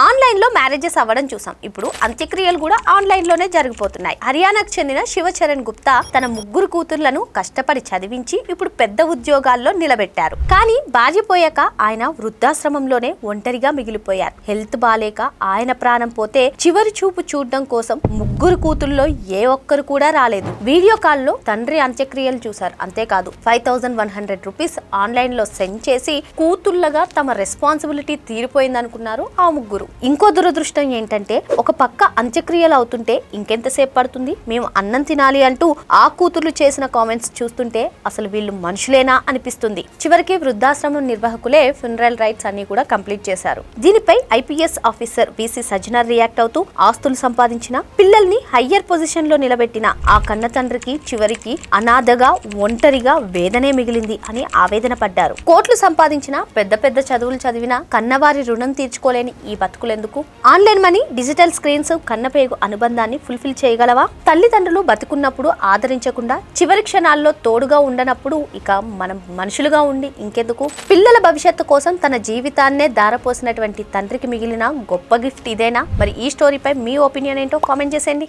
Online లో marriages అవ్వడం చూసాం. ఇప్పుడు అంత్యక్రియలు కూడా ఆన్లైన్ లోనే జరిగిపోతున్నాయి. హర్యానాకు చెందిన శివచరణ్ గుప్తా తన ముగ్గురు కూతుర్లను కష్టపడి చదివించి ఇప్పుడు పెద్ద ఉద్యోగాల్లో నిలబెట్టారు. కానీ బాజిపోయాక ఆయన వృద్ధాశ్రమంలోనే ఒంటరిగా మిగిలిపోయారు. హెల్త్ బాలేక ఆయన ప్రాణం పోతే చివరి చూపు చూడడం కోసం ముగ్గురు కూతుల్లో ఏ ఒక్కరు కూడా రాలేదు. వీడియో కాల్లో తండ్రి అంత్యక్రియలు చూశారు. అంతేకాదు 5100 రూపీస్ ఆన్లైన్ లో సెండ్ చేసి కూతుళ్ళగా తమ రెస్పాన్సిబిలిటీ తీరిపోయిందనుకున్నారు ఆ ముగ్గురు. ఇంకో దురదృష్టం ఏంటంటే ఒక పక్క అంత్యక్రియలు అవుతుంటే ఇంకెంతసేపు పడుతుంది, మేము అన్నం తినాలి అంటూ ఆ కూతుర్లు చేసిన కామెంట్స్ చూస్తుంటే అసలు వీళ్ళు మనుషులేనా అనిపిస్తుంది. చివరికి వృద్ధాశ్రమం నిర్వాహకులే ఫ్యూనరల్ రైట్స్ అన్ని కూడా కంప్లీట్ చేశారు. దీనిపై IPS officer VC Sajjanar react అవుతూ ఆస్తులు సంపాదించిన పిల్లల్ని హయ్యర్ పొజిషన్ లో నిలబెట్టిన ఆ కన్న తండ్రికి చివరికి అనాథగా ఒంటరిగా వేదనే మిగిలింది అని ఆవేదన పడ్డారు. కోట్లు సంపాదించిన పెద్ద పెద్ద చదువులు చదివిన కన్నవారి రుణం తీర్చుకోలేని ఈ బతుకులెందుకు? ఆన్లైన్ మనీ, డిజిటల్ స్క్రీన్స్ కన్నపేగు అనుబంధాన్ని ఫుల్ఫిల్ చేయగలవా? తల్లిదండ్రులు బతుకున్నప్పుడు ఆదరించకుండా చివరి క్షణాల్లో తోడుగా ఉండనప్పుడు ఇక మనం మనుషులుగా ఉండి ఇంకెందుకు? పిల్లల భవిష్యత్తు కోసం తన జీవితాన్నే దారపోసినటువంటి తండ్రికి మిగిలిన గొప్ప గిఫ్ట్ ఇదేనా? మరి ఈ స్టోరీపై మీ ఒపీనియన్ ఏంటో కామెంట్ చేసేయండి.